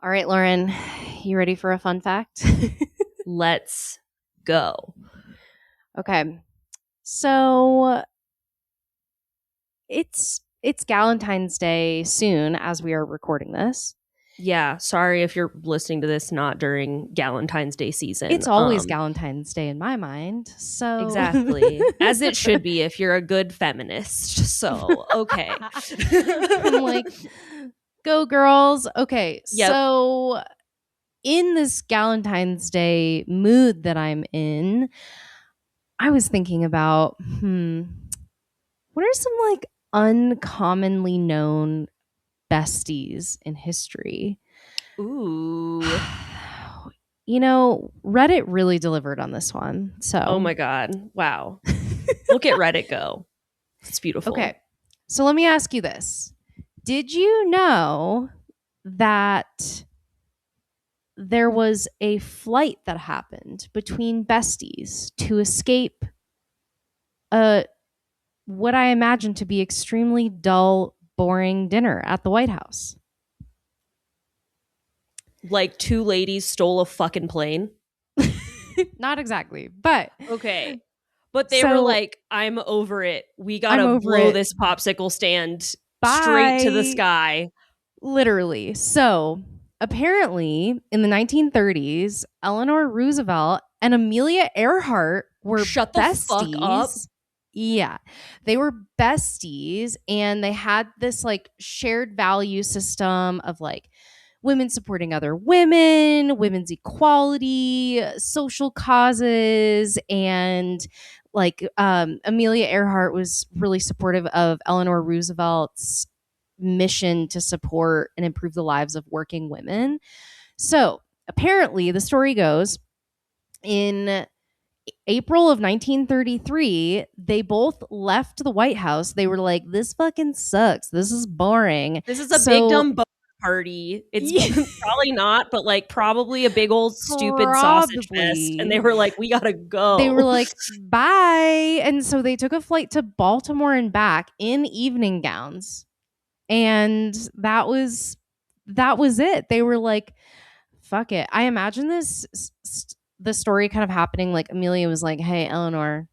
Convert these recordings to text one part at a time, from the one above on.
All right, Lauren, you ready for a fun fact? Let's go. Okay. So it's Galentine's Day soon as we are recording this. Yeah, sorry if you're listening to this not during Galentine's Day season. It's always Galentine's Day in my mind. So Exactly. As it should be if you're a good feminist. So, okay. I'm like, go girls. Okay. Yep. So in this Galentine's Day mood that I'm in, I was thinking about, what are some like uncommonly known besties in history? Ooh. Reddit really delivered on this one. So, Oh my God. Wow. Look at Reddit go. It's beautiful. Okay. So let me ask you this. Did you know that there was a flight that happened between besties to escape what I imagine to be extremely dull, boring dinner at the White House? Like two ladies stole a fucking plane. Not exactly, but okay. But they were like, I'm over it. We gotta blow this popsicle stand straight to the sky. Literally. So apparently in the 1930s, Eleanor Roosevelt and Amelia Earhart were Shut the besties. fuck up. Yeah. They were besties and they had this like shared value system of like women supporting other women, women's equality, social causes, and like Amelia Earhart was really supportive of Eleanor Roosevelt's mission to support and improve the lives of working women. So apparently, the story goes in April of 1933, they both left the White House. They were like, this fucking sucks. This is boring. This is a big dumb party. It's probably not, but like probably a big old stupid sausage fest. And they were like, we gotta go. They were like, bye. And so they took a flight to Baltimore and back in evening gowns. And that was it. They were like, fuck it. I imagine the story kind of happening like Amelia was like, hey, Eleanor,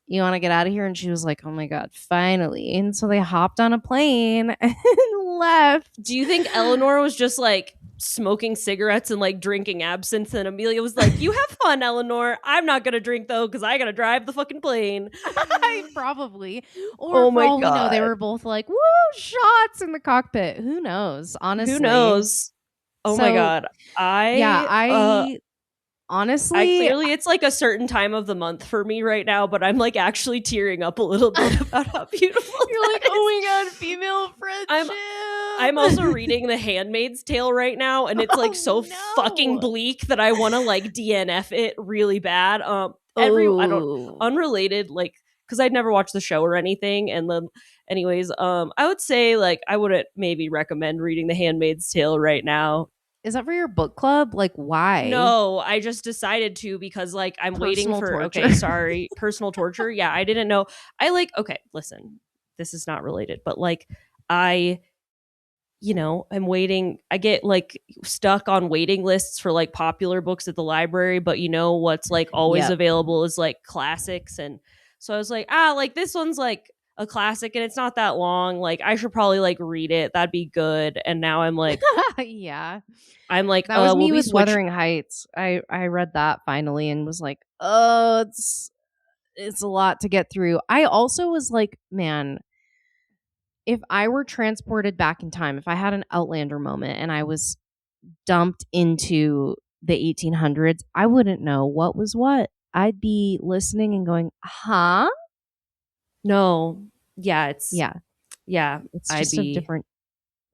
you want to get out of here? And she was like, oh my God, finally. And so they hopped on a plane and left. Do you think Eleanor was just like smoking cigarettes and like drinking absinthe? And Amelia was like, you have fun, Eleanor. I'm not going to drink though because I got to drive the fucking plane. Probably. Or oh my God. They were both like, woo, shots in the cockpit. Who knows? Honestly. Who knows? Oh my God. Honestly, clearly it's like a certain time of the month for me right now, but I'm like actually tearing up a little bit about how beautiful you're like, oh my God, female friendship. I'm also reading The Handmaid's Tale right now, and it's like fucking bleak that I want to like DNF it really bad. Unrelated, like, because I'd never watched the show or anything, and then anyways, I would say like I wouldn't maybe recommend reading The Handmaid's Tale right now. Is that for your book club? Like, why? No, I just decided to because like I'm waiting for personal torture. Yeah, I didn't know. Listen, this is not related, but like I'm waiting. I get like stuck on waiting lists for like popular books at the library, but what's like always available is like classics. And so I was like, like this one's like a classic and it's not that long. Like I should probably like read it. That'd be good. And now I'm like, yeah. I'm like, that was me with Wuthering Heights. I read that finally and was like, oh, it's a lot to get through. I also was like, man, if I were transported back in time, if I had an Outlander moment and I was dumped into the 1800s, I wouldn't know what was what. I'd be listening and going, huh? No. Yeah, it's just a different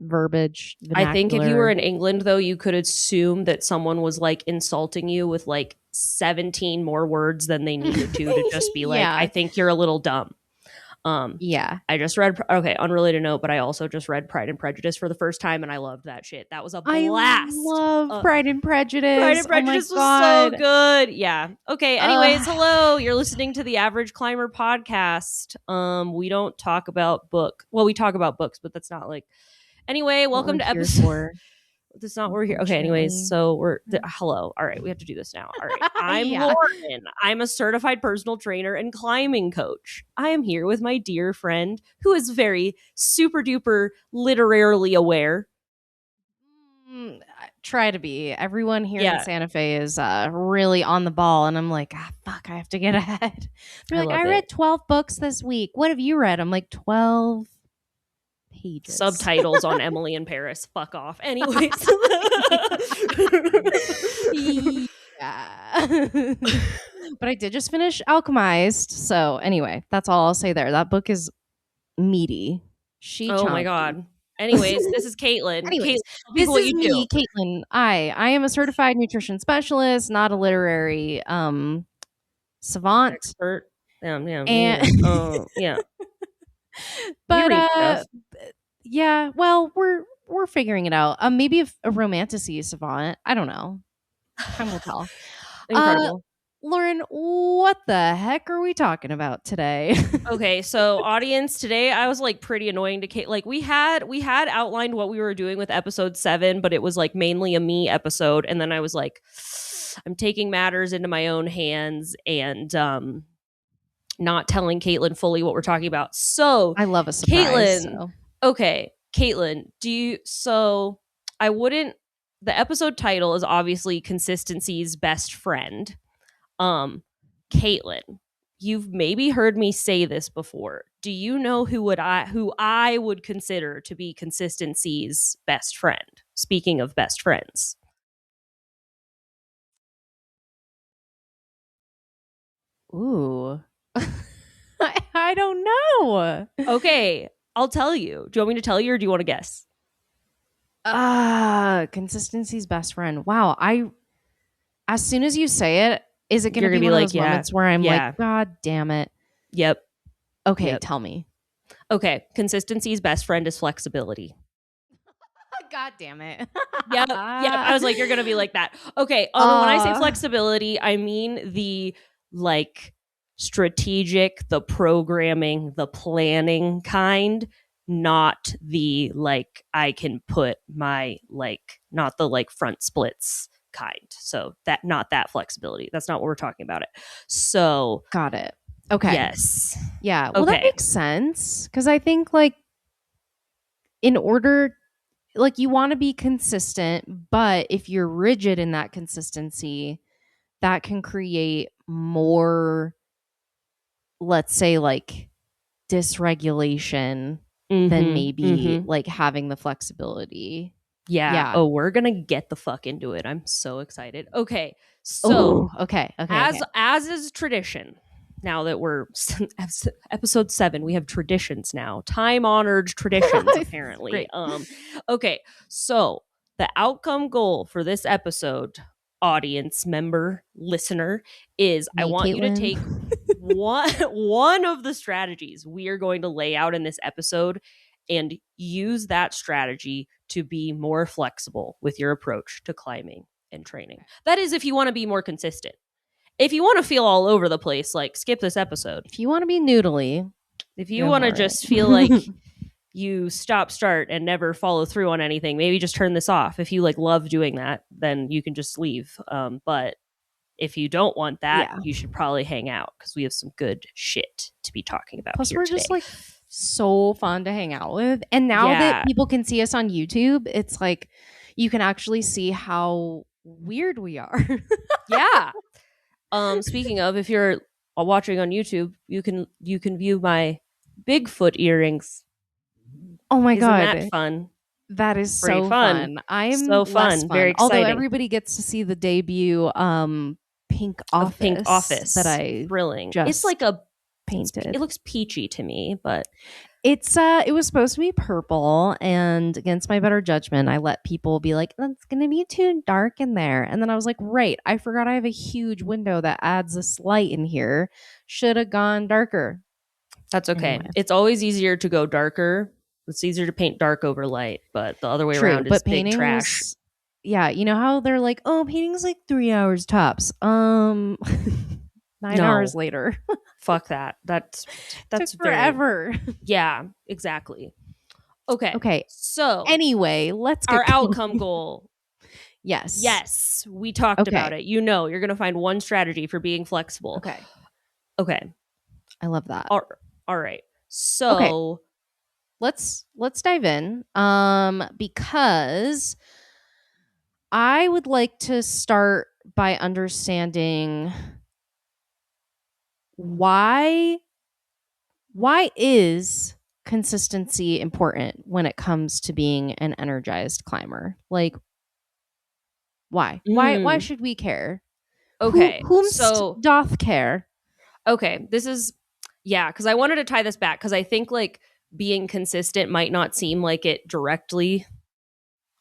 verbiage. Vernacular. I think if you were in England though, you could assume that someone was like insulting you with like 17 more words than they needed to just be like, I think you're a little dumb. I just read unrelated note, but I also just read Pride and Prejudice for the first time and I loved that shit. That was a blast. I love Pride and Prejudice. Pride and Prejudice was so good. Yeah. Okay. Anyways, hello. You're listening to the Average Climber podcast. We don't talk about we talk about books, but that's not like. Anyway, welcome to episode. That's not what we're here. Okay, anyways, so hello. All right, we have to do this now. All right. I'm Lauren. I'm a certified personal trainer and climbing coach. I am here with my dear friend who is very super duper literarily aware. Try to be. Everyone here in Santa Fe is really on the ball, and I'm like, fuck, I have to get ahead. They're like, I read 12 books this week. What have you read? I'm like, 12 pages. Subtitles on Emily in Paris. Fuck off. Anyways. Yeah. But I did just finish Alchemized. So anyway, that's all I'll say there. That book is meaty. Oh my God. Anyways, this is Caitlin. This is me, Caitlin. I am a certified nutrition specialist, not a literary savant. Expert. Yeah. Yeah. But yeah, well, we're figuring it out. Maybe a romanticy savant. I don't know. Time will tell. Incredible. Lauren, what the heck are we talking about today? Okay, so audience, today I was like pretty annoying to Kate. Like we had outlined what we were doing with episode 7, but it was like mainly a me episode, and then I was like, I'm taking matters into my own hands and not telling Caitlin fully what we're talking about. So I love a surprise. Okay, Caitlin, the episode title is obviously Consistency's Best Friend. Caitlin, you've maybe heard me say this before. Do you know who I would consider to be Consistency's best friend? Speaking of best friends. Ooh. I don't know. Okay, I'll tell you. Do you want me to tell you or do you want to guess? Consistency's best friend. Wow. As soon as you say it, is it going to be one of those moments where I'm like, God damn it. Yep. Okay, tell me. Okay, Consistency's best friend is flexibility. God damn it. Yep. I was like, you're going to be like that. Okay, when I say flexibility, I mean the like strategic, the programming, the planning kind, not the like I can put my like not the like front splits kind. So not that flexibility. That's not what we're talking about it. So got it. Okay. Yes. Yeah. Well, that makes sense because I think like in order, like you want to be consistent, but if you're rigid in that consistency, that can create more, let's say, like dysregulation than maybe like having the flexibility. Yeah. Oh, we're gonna get the fuck into it. I'm so excited. Okay. So okay. As is tradition, now that we're episode 7, we have traditions now. Time-honored traditions, apparently. Okay. So the outcome goal for this episode, audience member, listener, is I want Caitlin. You to take one of the strategies we are going to lay out in this episode and use that strategy to be more flexible with your approach to climbing and training. That is if you want to be more consistent. If you want to feel all over the place, like skip this episode. If you want to be noodly. If you want to just feel like you stop, start, and never follow through on anything, maybe just turn this off. If you like love doing that, then you can just leave. But if you don't want that, you should probably hang out because we have some good shit to be talking about. Plus, here we're today. Just like so fun to hang out with. And now that people can see us on YouTube, it's like you can actually see how weird we are. Yeah. Speaking of, if you're watching on YouTube, you can view my Bigfoot earrings. Oh my God. Isn't that fun? That is so fun. I'm so fun. Very exciting. Although everybody gets to see the debut pink office that I thrilling. It's like a painted. It looks peachy to me, but it was supposed to be purple, and against my better judgment, I let people be like, "That's gonna be too dark in there," and then I was like, "Right, I forgot I have a huge window that adds this light in here. Should have gone darker." That's okay. Anyway. It's always easier to go darker. It's easier to paint dark over light, but the other way around is big trash. Yeah, you know how they're like, "Oh, painting's like 3 hours tops." 9 hours later. Fuck that. That's took forever. Yeah, exactly. Okay. So anyway, let's get our outcome goal Yes. Yes, we talked about Okay. it. You're going to find one strategy for being flexible. Okay. Okay. I love that. All right. Okay. So Let's dive in. Because I would like to start by understanding why is consistency important when it comes to being an energized climber? Like why should we care? okay. Whomst So doth care? okay, this is because I wanted to tie this back because I think like being consistent might not seem like it directly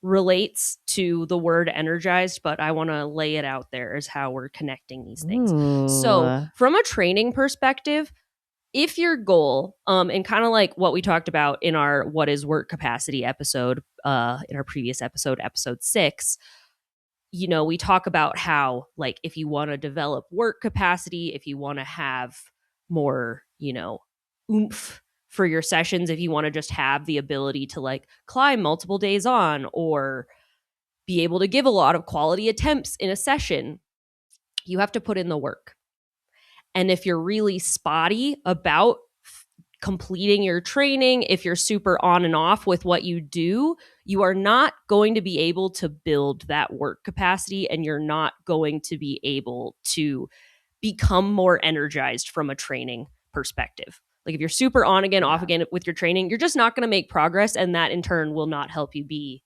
relates to the word energized, but I want to lay it out there as how we're connecting these things. So, Ooh. from a training perspective, if your goal, and kind of like what we talked about in our what is work capacity episode, in our previous episode 6, we talk about how, like, if you want to develop work capacity, if you want to have more, oomph for your sessions, if you want to just have the ability to like climb multiple days on or be able to give a lot of quality attempts in a session, you have to put in the work. And if you're really spotty about completing your training, if you're super on and off with what you do, you are not going to be able to build that work capacity, and you're not going to be able to become more energized from a training perspective. Like if you're super on again, off again with your training, you're just not going to make progress, and that in turn will not help you be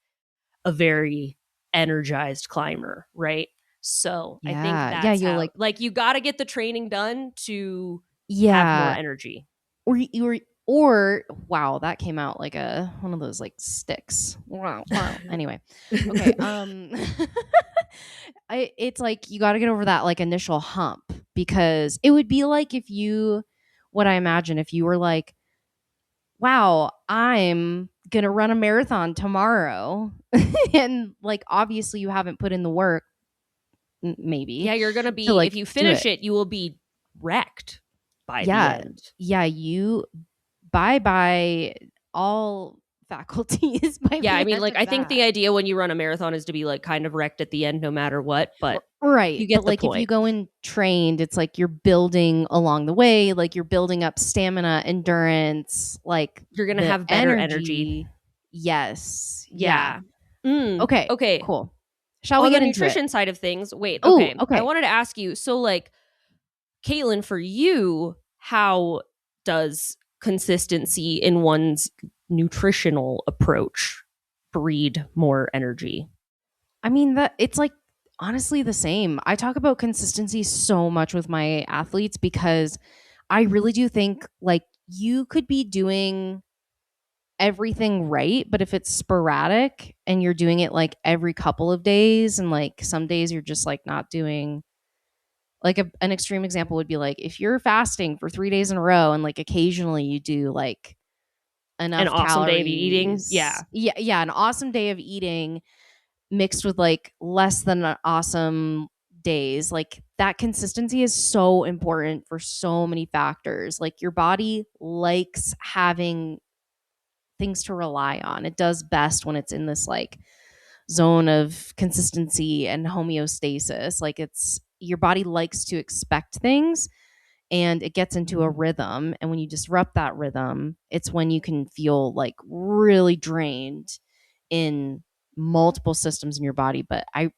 a very energized climber, right? So I think that's how, like you got to get the training done to have more energy. Or wow, that came out like one of those like sticks. Wow. Anyway, okay. It's like you got to get over that like initial hump, because it would be like what I imagine if you were like, wow, I'm gonna run a marathon tomorrow, and like obviously you haven't put in the work. Maybe. Yeah, you're gonna be like, if you finish it, you will be wrecked by the end. Yeah, you bye all faculties. I mean, like I think the idea when you run a marathon is to be like kind of wrecked at the end, no matter what. But right, you get but like the point. If you go in trained, it's like you're building along the way. Like you're building up stamina, endurance. Like you're gonna have better energy. Yes. Yeah. Okay. Cool. Shall we get into the nutrition it? side of things? Wait. Ooh, okay. I wanted to ask you. So, like, Caitlin, for you, how does consistency in one's nutritional approach breed more energy? I mean, it's like honestly the same. I talk about consistency so much with my athletes because I really do think like you could be doing everything right, but if it's sporadic and you're doing it like every couple of days, and like some days you're just like not doing, like an extreme example would be like if you're fasting for 3 days in a row and like occasionally you do like enough an awesome calories, day of eating. Yeah, an awesome day of eating mixed with like less than awesome days. Like that consistency is so important for so many factors. Like your body likes having things to rely on. It does best when it's in this like zone of consistency and homeostasis. Like it's your body likes to expect things, and it gets into a rhythm, and when you disrupt that rhythm, it's when you can feel like really drained in multiple systems in your body. But I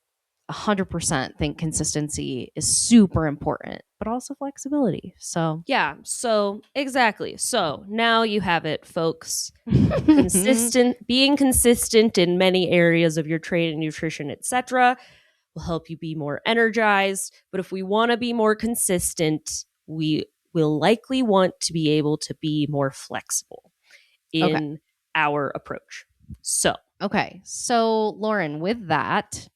100% think consistency is super important, but also flexibility. So yeah, so exactly. So now you have it, folks. Being consistent in many areas of your training, nutrition, etc., will help you be more energized. But if we want to be more consistent, we will likely want to be able to be more flexible in our approach. So Lauren, with that,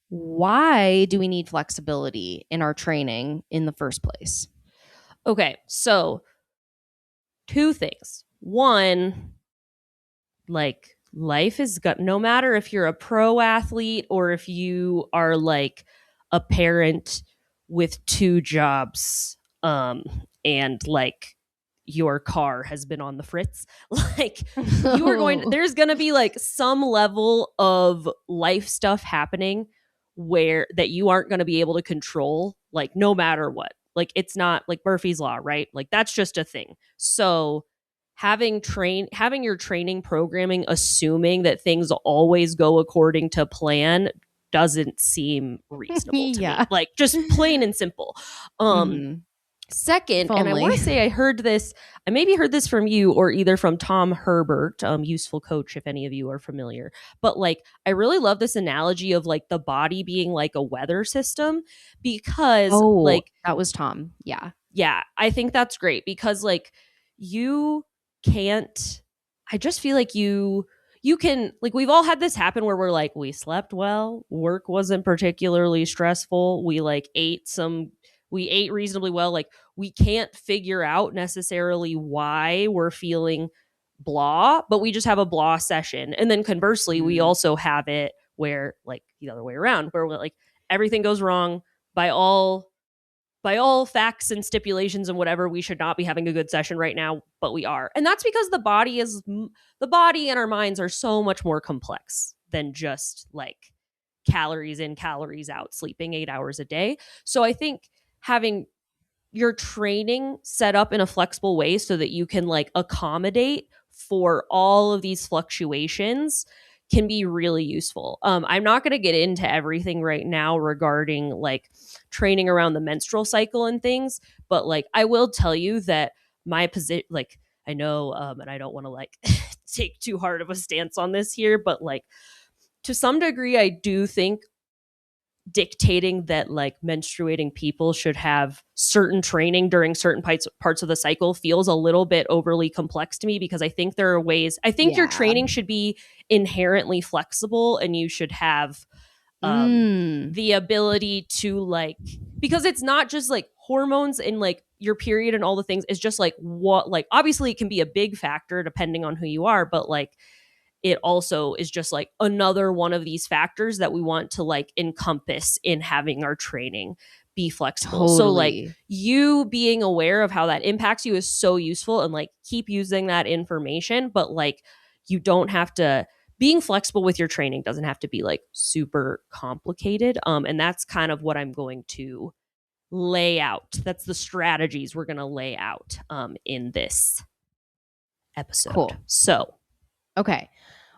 why do we need flexibility in our training in the first place? Okay, so 2 things. One, like life is no matter if you're a pro athlete or if you are like a parent with 2 jobs, and like your car has been on the fritz. Like there's going to be like some level of life stuff happening where that you aren't going to be able to control, like no matter what. Like it's not like Murphy's Law, right? Like that's just a thing. So having your training programming assuming that things always go according to plan doesn't seem reasonable to me. Like just plain and simple. Second, and I want to say I maybe heard this from you or either from Tom Herbert, Useful Coach, if any of you are familiar. But like, I really love this analogy of like the body being like a weather system because like that was Tom. Yeah. Yeah. I think that's great because like you can't, I just feel like you can, like, we've all had this happen where we're like, we slept well, work wasn't particularly stressful, we ate reasonably well. Like we can't figure out necessarily why we're feeling blah, but we just have a blah session. And then conversely, we also have it where like the other way around, where we're like everything goes wrong by all facts and stipulations and whatever. We should not be having a good session right now, but we are. And that's because the body and our minds are so much more complex than just like calories in, calories out, sleeping 8 hours a day. So I think having your training set up in a flexible way so that you can like accommodate for all of these fluctuations can be really useful. I'm not going to get into everything right now regarding like training around the menstrual cycle and things, but like I will tell you that my position, like I know, and I don't want to like take too hard of a stance on this here, but like to some degree, I do think dictating that like menstruating people should have certain training during certain parts of the cycle feels a little bit overly complex to me, because I think there are ways, I think your training should be inherently flexible and you should have the ability to like, because it's not just like hormones and like your period and all the things, it's just like what, like obviously it can be a big factor depending on who you are, but like it also is just like another one of these factors that we want to like encompass in having our training be flexible. So like you being aware of how that impacts you is so useful, and like keep using that information, but like you don't have to, being flexible with your training doesn't have to be like super complicated. And that's kind of what I'm going to lay out. That's the strategies we're going to lay out in this episode. Cool. So, okay.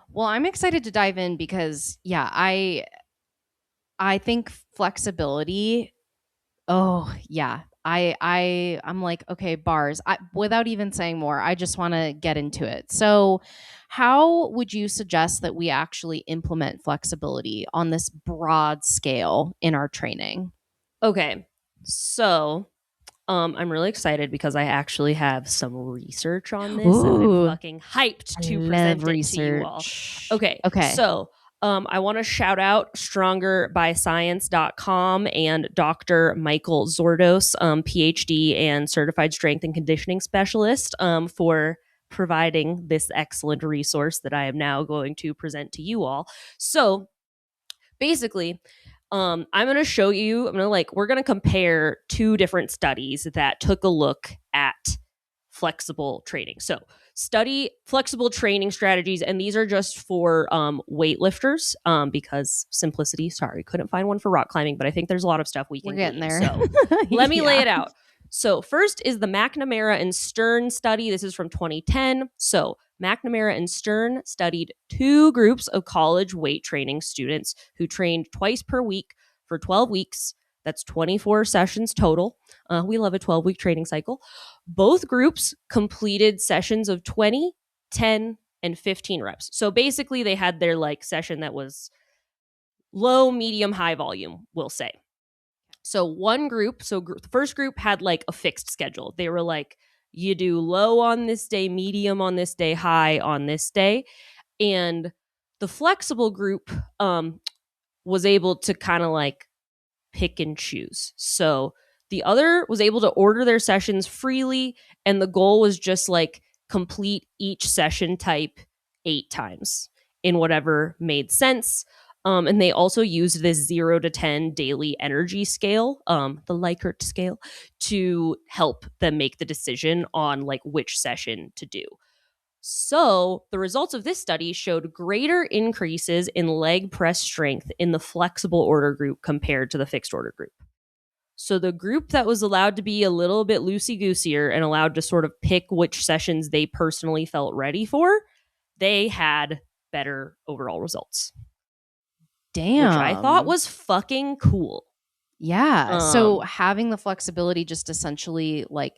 Well, I'm excited to dive in because I think flexibility. Oh, yeah. I'm like, okay, bars. Without even saying more, I just want to get into it. So, how would you suggest that we actually implement flexibility on this broad scale in our training? Okay. So, I'm really excited because I actually have some research on this. And I'm fucking hyped to present it to you all. Okay. So, I want to shout out strongerbyscience.com and Dr. Michael Zordos, PhD and certified strength and conditioning specialist, for providing this excellent resource that I am now going to present to you all. So, basically, I'm going to show you, we're going to compare two different studies that took a look at flexible training. So study flexible training strategies, and these are just for weightlifters, because simplicity, sorry, couldn't find one for rock climbing, but I think there's a lot of stuff we can get there. So let me lay it out. So first is the McNamara and Stern study. This is from 2010. So McNamara and Stern studied two groups of college weight training students who trained twice per week for 12 weeks. That's 24 sessions total. We love a 12-week training cycle. Both groups completed sessions of 20, 10, and 15 reps. So basically they had their like session that was low, medium, high volume, we'll say. So one group, the first group had like a fixed schedule. They were like, you do low on this day, medium on this day, high on this day. And the flexible group was able to kind of like pick and choose. So the other was able to order their sessions freely, and the goal was just like complete each session type 8 times in whatever made sense. And they also used this 0 to 10 daily energy scale, the Likert scale, to help them make the decision on like which session to do. So the results of this study showed greater increases in leg press strength in the flexible order group compared to the fixed order group. So the group that was allowed to be a little bit loosey-goosier and allowed to sort of pick which sessions they personally felt ready for, they had better overall results. Damn. Which I thought was fucking cool. Yeah. So having the flexibility just essentially like,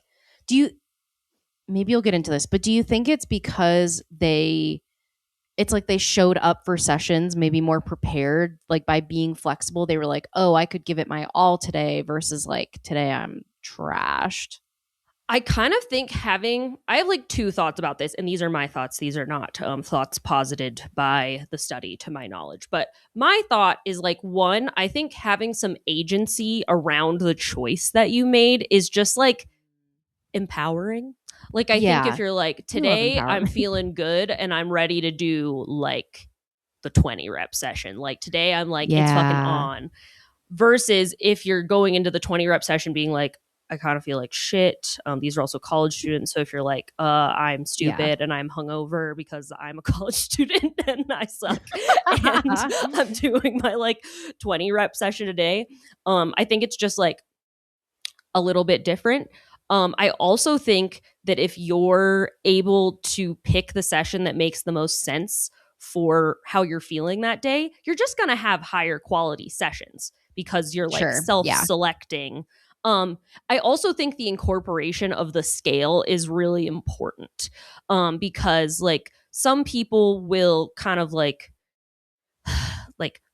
maybe you'll get into this, but do you think it's because it's like they showed up for sessions maybe more prepared, like by being flexible, they were like, oh, I could give it my all today versus like today I'm trashed? I kind of think I have like two thoughts about this, and these are my thoughts. These are not thoughts posited by the study to my knowledge. But my thought is like, one, I think having some agency around the choice that you made is just like empowering. Like, I think if you're like, today I'm feeling good and I'm ready to do like the 20 rep session, like today I'm like, it's fucking on. Versus if you're going into the 20 rep session being like, I kind of feel like shit. These are also college students. So if you're like, I'm stupid and I'm hungover because I'm a college student and I suck and I'm doing my like 20 rep session a day. I think it's just like a little bit different. I also think that if you're able to pick the session that makes the most sense for how you're feeling that day, you're just going to have higher quality sessions because you're like self-selecting. I also think the incorporation of the scale is really important because like some people will kind of like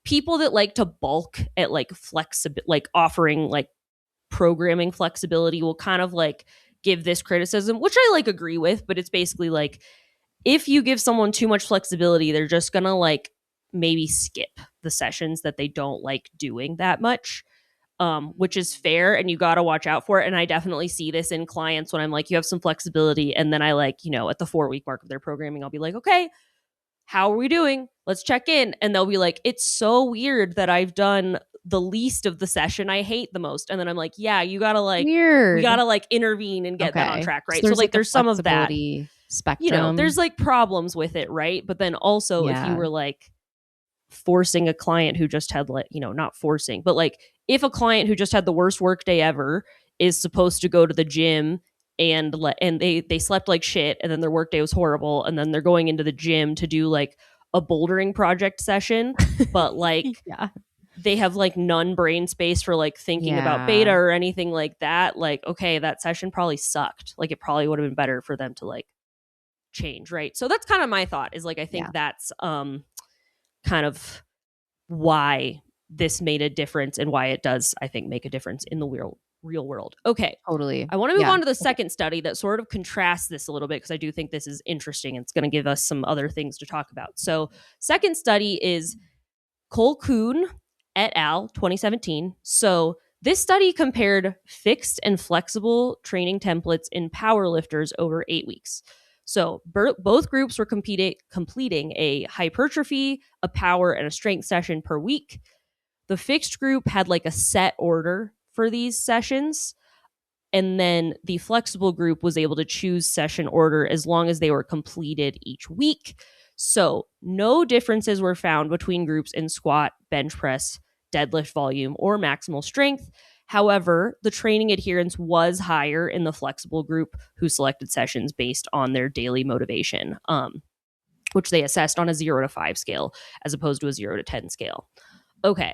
people that like to bulk at like like offering like programming flexibility will kind of like give this criticism, which I like agree with, but it's basically like if you give someone too much flexibility, they're just gonna like maybe skip the sessions that they don't like doing that much, which is fair, and you got to watch out for it. And I definitely see this in clients when I'm like, you have some flexibility, and then I like, at the 4-week mark of their programming, I'll be like, okay, how are we doing? Let's check in. And they'll be like, it's so weird that I've done the least of the session I hate the most. And then I'm like, yeah, you gotta like, we gotta like intervene and get that on track, right? So like there's some of that spectrum. There's like problems with it, right? But then also if you were like forcing a client who just had like, not forcing, but like if a client who just had the worst work day ever is supposed to go to the gym and they slept like shit and then their work day was horrible and then they're going into the gym to do like a bouldering project session, but like they have like none brain space for like thinking about beta or anything like that. Like, okay, that session probably sucked. Like it probably would have been better for them to like change, right? So that's kind of my thought is like, I think that's kind of why this made a difference and why it does, I think, make a difference in the real world. Okay. Totally. I want to move on to the second study that sort of contrasts this a little bit because I do think this is interesting and it's going to give us some other things to talk about. So second study is Colquhoun et al. 2017. So this study compared fixed and flexible training templates in powerlifters over 8 weeks. So both groups were completing a hypertrophy, a power, and a strength session per week. The fixed group had like a set order for these sessions. And then the flexible group was able to choose session order as long as they were completed each week. So no differences were found between groups in squat, bench press, deadlift volume, or maximal strength. However, the training adherence was higher in the flexible group who selected sessions based on their daily motivation, which they assessed on a 0 to 5 scale as opposed to a 0 to 10 scale. Okay,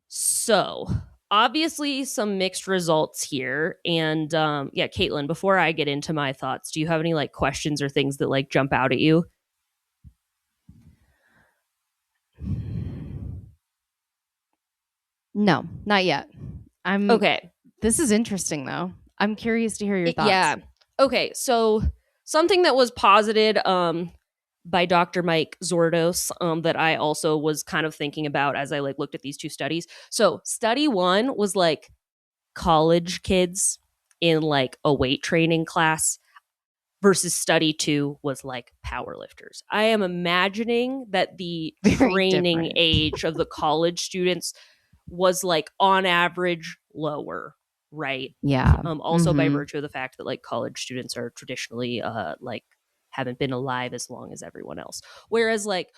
so obviously some mixed results here. And Caitlin, before I get into my thoughts, do you have any like questions or things that like jump out at you? No, not yet. Okay. This is interesting though. I'm curious to hear your thoughts. Yeah. Okay. So something that was posited by Dr. Mike Zordos that I also was kind of thinking about as I like looked at these two studies. So study 1 was like college kids in like a weight training class. versus study 2 was like powerlifters. I am imagining that the Very training different. age of the college students was like on average lower, right? Yeah. Also by virtue of the fact that like college students are traditionally like haven't been alive as long as everyone else. Whereas like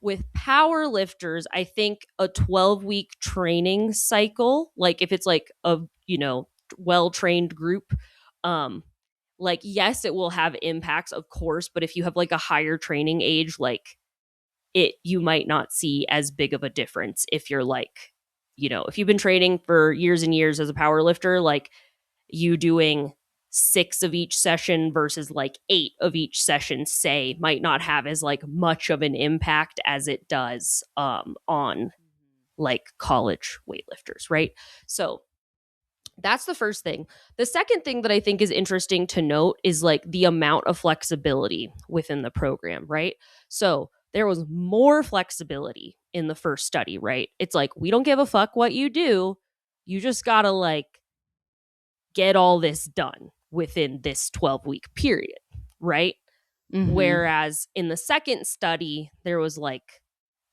with power lifters, I think a 12-week training cycle, like if it's like a, well-trained group, like yes, it will have impacts, of course, but if you have like a higher training age, like you might not see as big of a difference if you're like, if you've been training for years and years as a power lifter, like you doing 6 of each session versus like 8 of each session, say, might not have as like much of an impact as it does on like college weightlifters, right? So that's the first thing. The second thing that I think is interesting to note is like the amount of flexibility within the program, right? So there was more flexibility in the first study, right? It's like, we don't give a fuck what you do. You just gotta like get all this done within this 12-week period, right? Whereas in the second study, there was like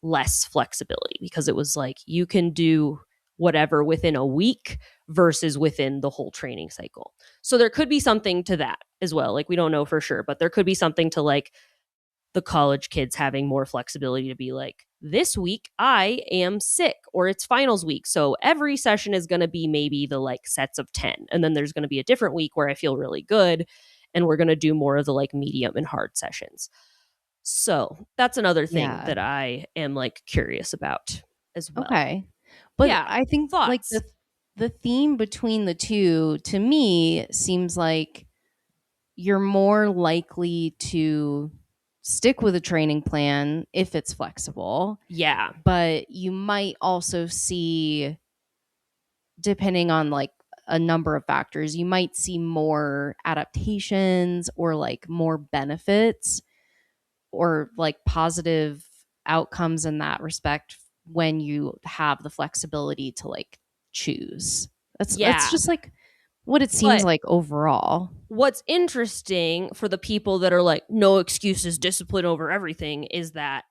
less flexibility because it was like you can do whatever within a week versus within the whole training cycle. So there could be something to that as well. Like we don't know for sure, but there could be something to like the college kids having more flexibility to be like, this week I am sick or it's finals week. So every session is going to be maybe the like sets of 10. And then there's going to be a different week where I feel really good and we're going to do more of the like medium and hard sessions. So that's another thing that I am like curious about as well. Okay. But yeah, I think thoughts? like the theme between the two to me seems like you're more likely to stick with a training plan if it's flexible. Yeah. But you might also see, depending on like a number of factors, you might see more adaptations or like more benefits or like positive outcomes in that respect when you have the flexibility to like choose. That's just like what it seems like overall. What's interesting for the people that are like, no excuses, discipline over everything, is that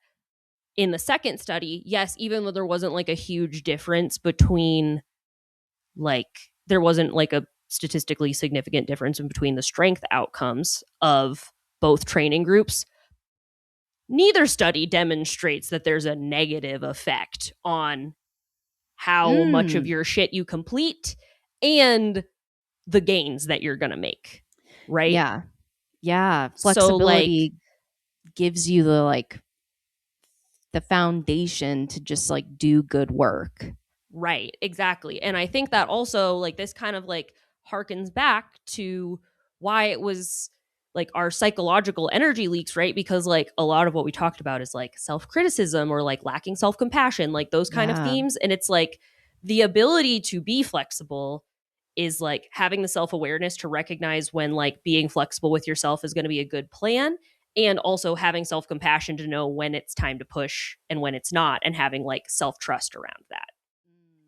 in the second study, yes, even though there wasn't like a huge difference between like, there wasn't like a statistically significant difference in between the strength outcomes of both training groups, neither study demonstrates that there's a negative effect on how much of your shit you complete and the gains that you're going to make. Right? Yeah. Yeah. Flexibility gives you the foundation to just like do good work. Right. Exactly. And I think that also like this kind of like harkens back to why it was like our psychological energy leaks, right? Because like a lot of what we talked about is like self-criticism or like lacking self-compassion, like those kind of themes. And it's like the ability to be flexible is like having the self-awareness to recognize when like being flexible with yourself is going to be a good plan, and also having self-compassion to know when it's time to push and when it's not, and having like self-trust around that.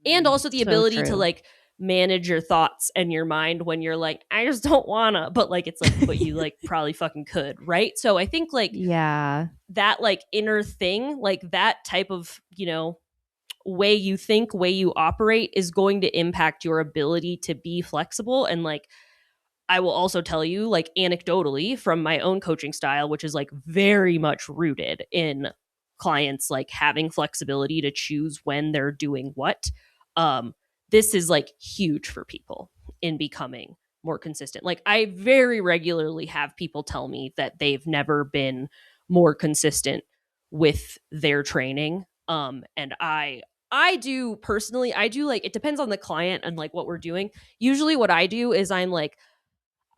And also the ability to like manage your thoughts and your mind when you're like, I just don't wanna, but like it's like, but you like probably fucking could, right? So I think like that like inner thing, like that type of, way you think, way you operate is going to impact your ability to be flexible. And like I will also tell you, like anecdotally from my own coaching style, which is like very much rooted in clients like having flexibility to choose when they're doing what. This is like huge for people in becoming more consistent. Like I very regularly have people tell me that they've never been more consistent with their training. And I do personally, I do like, it depends on the client and like what we're doing. Usually what I do is I'm like,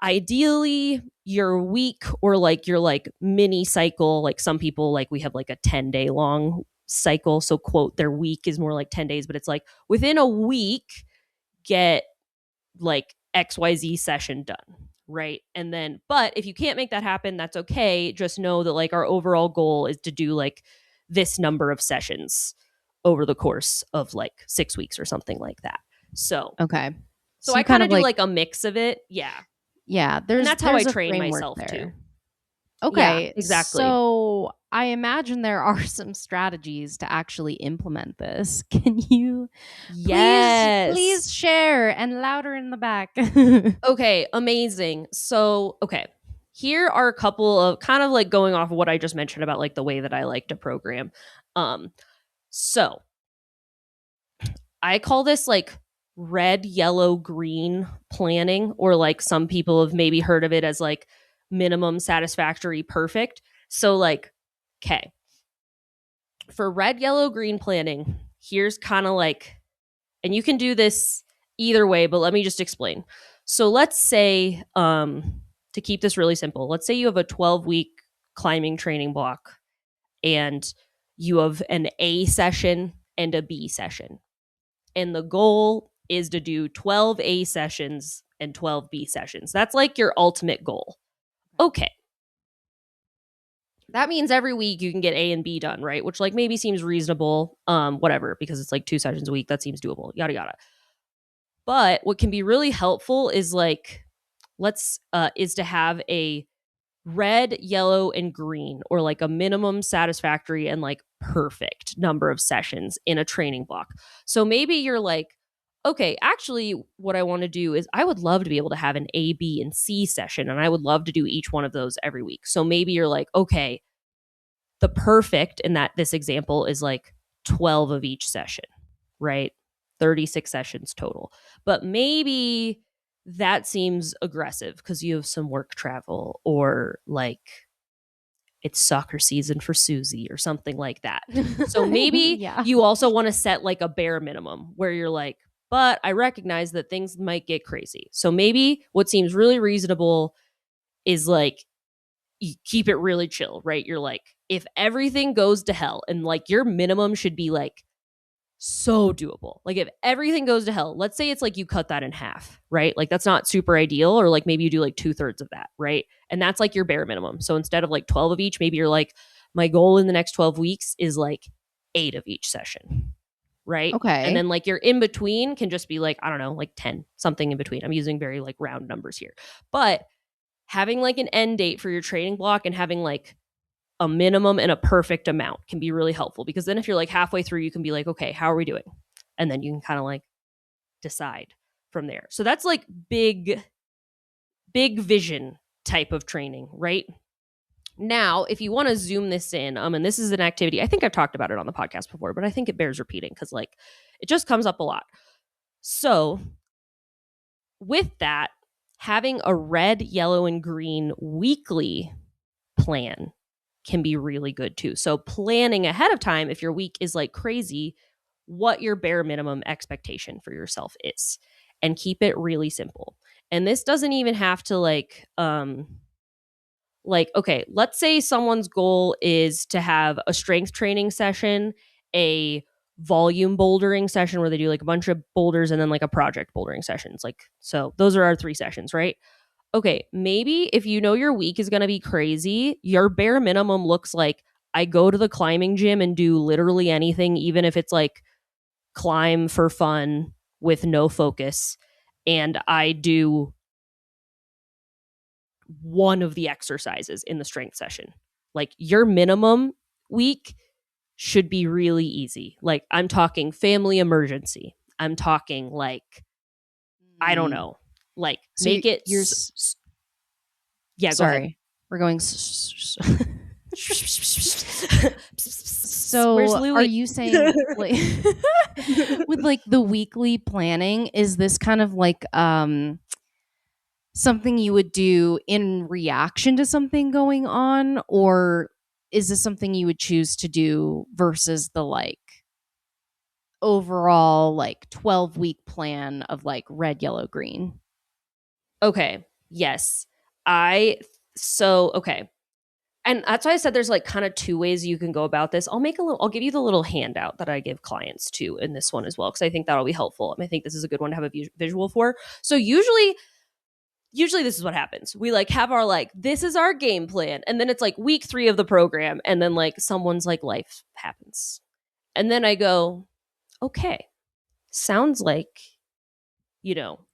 ideally your week or like your like mini cycle, like some people like we have like a 10-day long cycle, so quote their week is more like 10 days, but it's like within a week get like XYZ session done, right? And then but if you can't make that happen, that's okay. Just know that like our overall goal is to do like this number of sessions over the course of like 6 weeks or something like that. So okay, so I kind of do like a mix of it. Yeah. Yeah, and that's how I train myself too. Yeah, Okay. exactly. So I imagine there are some strategies to actually implement this. Can you please Yes. share and louder in the back? Okay, amazing. So, okay. Here are a couple of kind of like going off of what I just mentioned about like the way that I like to program. So I call this like red, yellow, green planning, or like some people have maybe heard of it as like minimum, satisfactory, perfect. So, like, okay, for red, yellow, green planning, here's kind of like, and you can do this either way, but let me just explain. So, let's say, to keep this really simple, let's say you have a 12-week climbing training block and you have an A session and a B session. And the goal is to do 12 A sessions and 12 B sessions. That's like your ultimate goal. Okay. That means every week you can get A and B done, right? Which like maybe seems reasonable, whatever, because it's like 2 sessions a week. That seems doable, yada yada. But what can be really helpful is like is to have a red, yellow, and green, or like a minimum, satisfactory, and like perfect number of sessions in a training block. So maybe you're like, okay, actually, what I want to do is I would love to be able to have an A, B, and C session, and I would love to do each one of those every week. So maybe you're like, okay, the perfect in that this example is like 12 of each session, right? 36 sessions total. But maybe that seems aggressive because you have some work travel, or like it's soccer season for Susie or something like that. So maybe yeah. you also want to set like a bare minimum where you're like, but I recognize that things might get crazy. So maybe what seems really reasonable is like you keep it really chill, right? You're like, if everything goes to hell, and like your minimum should be like so doable. Like if everything goes to hell, let's say it's like you cut that in half, right? Like that's not super ideal, or like maybe you do like 2/3 of that, right? And that's like your bare minimum. So instead of like 12 of each, maybe you're like, my goal in the next 12 weeks is like 8 of each session, right? And Okay. then like your in between can just be like, I don't know, like 10, something in between. I'm using very like round numbers here. But having like an end date for your training block and having like a minimum and a perfect amount can be really helpful, because then if you're like halfway through, you can be like, okay, how are we doing? And then you can kind of like decide from there. So that's like big vision type of training, right? Now, if you want to zoom this in, and this is an activity, I think I've talked about it on the podcast before, but I think it bears repeating because like it just comes up a lot. So with that, having a red, yellow, and green weekly plan can be really good too. So planning ahead of time, if your week is like crazy, what your bare minimum expectation for yourself is, and keep it really simple. And this doesn't even have to like okay, let's say someone's goal is to have a strength training session, a volume bouldering session where they do like a bunch of boulders, and then like a project bouldering sessions. Like, so those are our 3 sessions, right? Okay, maybe if you know your week is going to be crazy, your bare minimum looks like I go to the climbing gym and do literally anything, even if it's like climb for fun with no focus, and I do one of the exercises in the strength session. Like your minimum week should be really easy. Like I'm talking family emergency. I'm talking like, I don't know, like So make it you're yeah, go ahead. sorry. We're going Where's So Louie? are you saying like with like the weekly planning, is this kind of like something you would do in reaction to something going on, or is this something you would choose to do versus the like overall like 12-week plan of like red, yellow, green? Okay. Yes. Okay. And that's why I said there's like kind of 2 ways you can go about this. I'll give you the little handout that I give clients too in this one as well, because I think that'll be helpful. And I think this is a good one to have a visual for. So usually this is what happens. We like have our like, this is our game plan. And then it's like week 3 of the program. And then like someone's like life happens. And then I go, okay, sounds like,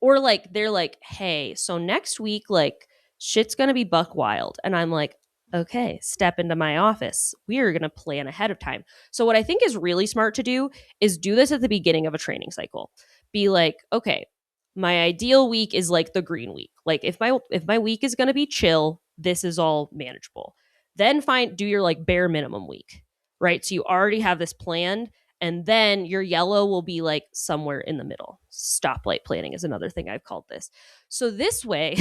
or like they're like, hey, so next week, like shit's gonna be buck wild. And I'm like, okay, step into my office. We are going to plan ahead of time. So, what I think is really smart to do is do this at the beginning of a training cycle. Be like, okay, my ideal week is like the green week. Like if my week is going to be chill, this is all manageable. Then do your like bare minimum week, right? So you already have this planned, and then your yellow will be like somewhere in the middle. Stoplight planning is another thing I've called this. So this way,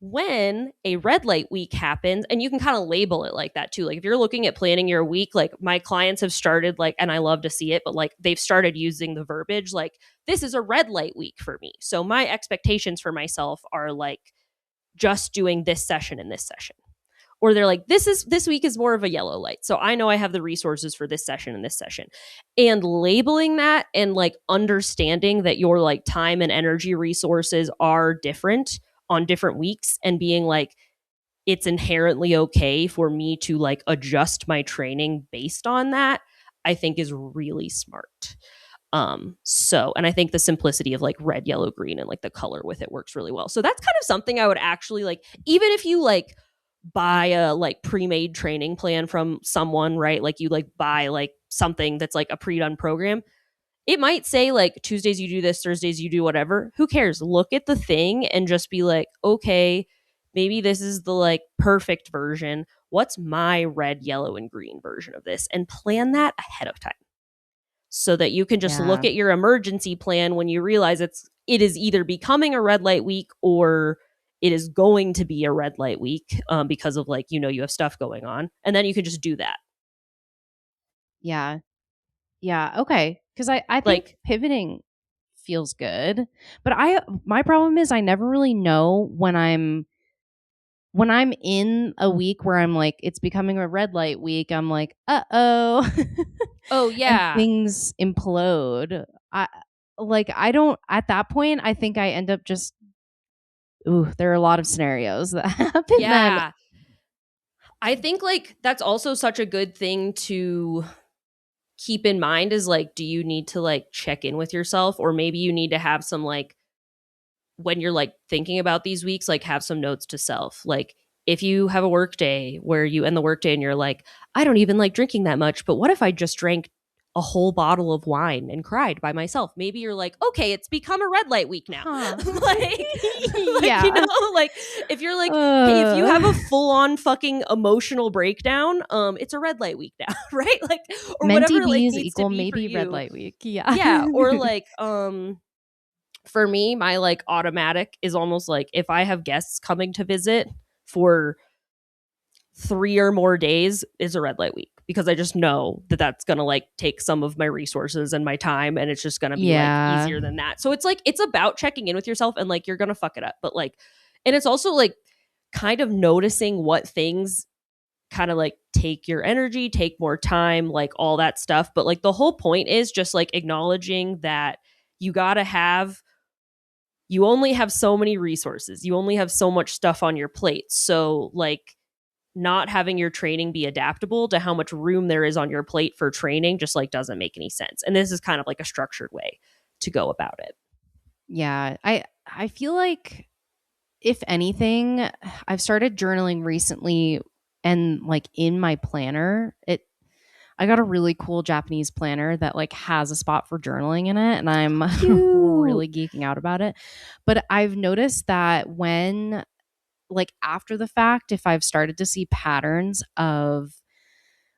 when a red light week happens, and you can kind of label it like that too. Like if you're looking at planning your week, like my clients have started like, and I love to see it, but like they've started using the verbiage like, this is a red light week for me. So my expectations for myself are like just doing this session and this session. Or they're like, this week is more of a yellow light. So I know I have the resources for this session and this session. And labeling that and like understanding that your like time and energy resources are different on different weeks, and being like, it's inherently okay for me to like adjust my training based on that, I think is really smart. And I think the simplicity of like red, yellow, green, and like the color with it works really well. So that's kind of something I would actually like, even if you like buy a like pre-made training plan from someone, right? Like you like buy like something that's like a pre-done program. It might say like Tuesdays you do this, Thursdays you do whatever. Who cares? Look at the thing and just be like, okay, maybe this is the like perfect version. What's my red, yellow, and green version of this? And plan that ahead of time so that you can just look at your emergency plan when you realize it is either becoming a red light week or it is going to be a red light week because of like, you have stuff going on. And then you can just do that. Yeah. Yeah. Okay. Because I think like, pivoting feels good, but my problem is I never really know when I'm in a week where I'm like, it's becoming a red light week. I'm like, oh, oh yeah, and things implode. I don't at that point. I think I end up just. Ooh, there are a lot of scenarios that happen. Yeah, then. I think like that's also such a good thing to keep in mind is like, do you need to like check in with yourself, or maybe you need to have some like, when you're like thinking about these weeks, like have some notes to self. Like if you have a work day where you end the work day and you're like, I don't even like drinking that much, but what if I just drank a whole bottle of wine and cried by myself? Maybe you're like, okay, it's become a red light week now. like, yeah. Like if you're like, hey, if you have a full on fucking emotional breakdown, it's a red light week now, right? Like, or Menti whatever like bees needs equal to be maybe for you. red light week. Yeah. Yeah. Or like, for me, my like automatic is almost like if I have guests coming to visit for 3 or more days is a red light week, because I just know that that's going to like take some of my resources and my time, and it's just going to be like easier than that. So it's like, it's about checking in with yourself, and like, you're going to fuck it up. But like, and it's also like kind of noticing what things kind of like take your energy, take more time, like all that stuff. But like the whole point is just like acknowledging that you only have so many resources. You only have so much stuff on your plate. So like not having your training be adaptable to how much room there is on your plate for training just like doesn't make any sense. And this is kind of like a structured way to go about it. Yeah. I feel like if anything, I've started journaling recently, and like in my planner, I got a really cool Japanese planner that like has a spot for journaling in it, and I'm really geeking out about it. But I've noticed that when like after the fact, if I've started to see patterns of,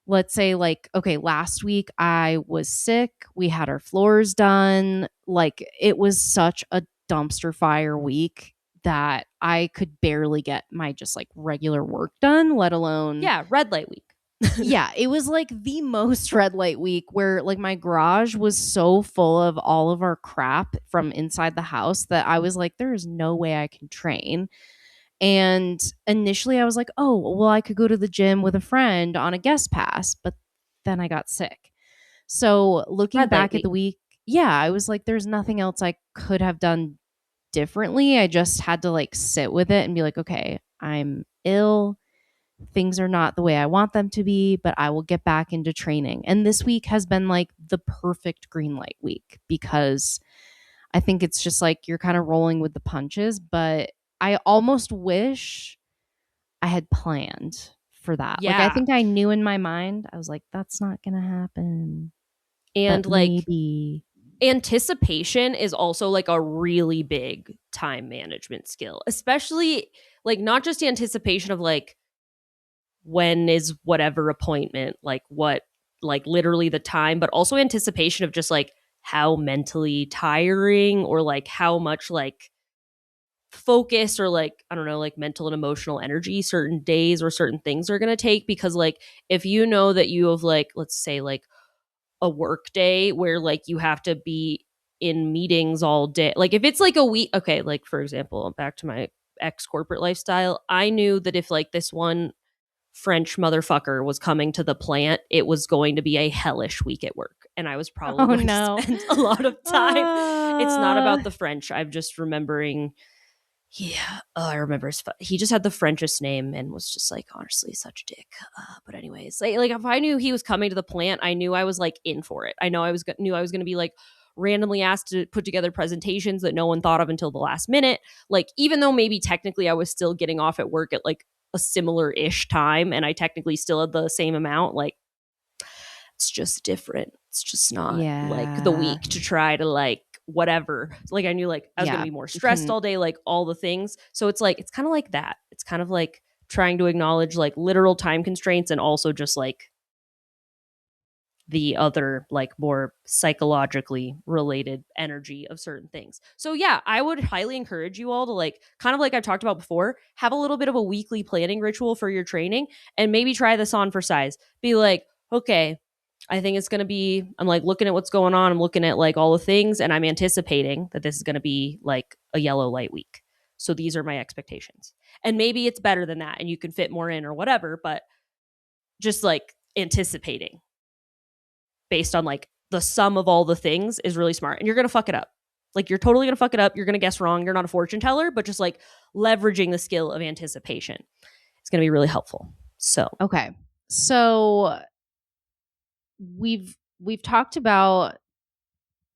let's say like, okay, last week I was sick, we had our floors done, like it was such a dumpster fire week that I could barely get my just like regular work done, let alone red light week. Yeah, it was like the most red light week where like my garage was so full of all of our crap from inside the house that I was like, there is no way I can train. And initially I was like, oh, well, I could go to the gym with a friend on a guest pass, but then I got sick. So looking back at the week, yeah, I was like, there's nothing else I could have done differently. I just had to like sit with it and be like, okay, I'm ill. Things are not the way I want them to be, but I will get back into training. And this week has been like the perfect green light week, because I think it's just like you're kind of rolling with the punches, but I almost wish I had planned for that. Yeah. Like, I think I knew in my mind, I was like, that's not going to happen. And but like maybe anticipation is also like a really big time management skill, especially like not just anticipation of like when is whatever appointment, like what, like literally the time, but also anticipation of just like how mentally tiring or like how much like focus or like I don't know, like mental and emotional energy certain days or certain things are going to take. Because like if you know that you have like, let's say like a work day where like you have to be in meetings all day, like if it's like a week, okay, like for example, back to my ex corporate lifestyle, I knew that if like this one French motherfucker was coming to the plant, it was going to be a hellish week at work. And I was probably going to spend a lot of time. It's not about the French. I'm just remembering. Yeah, I remember he just had the Frenchest name and was just like honestly such a dick. But anyways, like if I knew he was coming to the plant, I knew I was like in for it. I know knew I was going to be like randomly asked to put together presentations that no one thought of until the last minute. Like even though maybe technically I was still getting off at work at like a similar-ish time and I technically still had the same amount, like it's just different. It's just not like the week to try to like whatever. Like I knew like I was going to be more stressed all day, like all the things. So it's like, it's kind of like that. It's kind of like trying to acknowledge like literal time constraints and also just like the other like more psychologically related energy of certain things. So yeah, I would highly encourage you all to like kind of like I talked about before, have a little bit of a weekly planning ritual for your training and maybe try this on for size. Be like, okay, I think it's going to be, I'm like looking at what's going on. I'm looking at like all the things and I'm anticipating that this is going to be like a yellow light week. So these are my expectations. And maybe it's better than that and you can fit more in or whatever, but just like anticipating based on like the sum of all the things is really smart. And you're going to fuck it up. Like you're totally going to fuck it up. You're going to guess wrong. You're not a fortune teller, but just like leveraging the skill of anticipation. It's going to be really helpful. So, okay. So we've talked about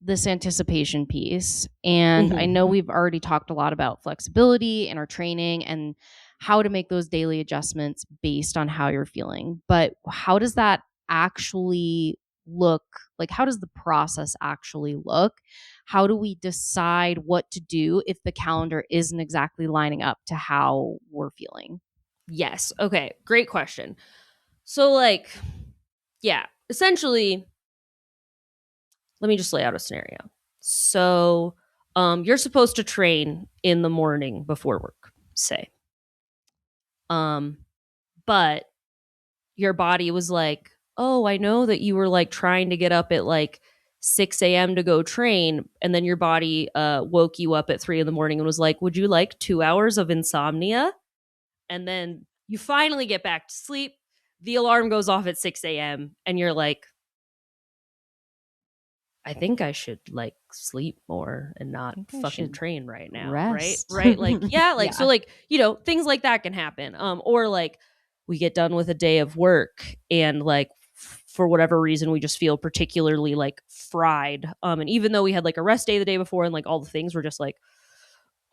this anticipation piece, and I know we've already talked a lot about flexibility in our training and how to make those daily adjustments based on how you're feeling. But how does that actually look? Like, how does the process actually look? How do we decide what to do if the calendar isn't exactly lining up to how we're feeling? Yes. Okay. Great question. So, like, yeah, essentially, let me just lay out a scenario. So, you're supposed to train in the morning before work, say. But your body was like, oh, I know that you were like trying to get up at like 6 a.m. to go train. And then your body woke you up at 3 a.m. and was like, would you like 2 hours of insomnia? And then you finally get back to sleep. The alarm goes off at 6 a.m. and you're like, I think I should like sleep more and not fucking train right now. Rest. Right. Like, yeah. Like, so like, you know, things like that can happen. Or like we get done with a day of work and like, for whatever reason, we just feel particularly like fried. And even though we had like a rest day the day before and like all the things were just like,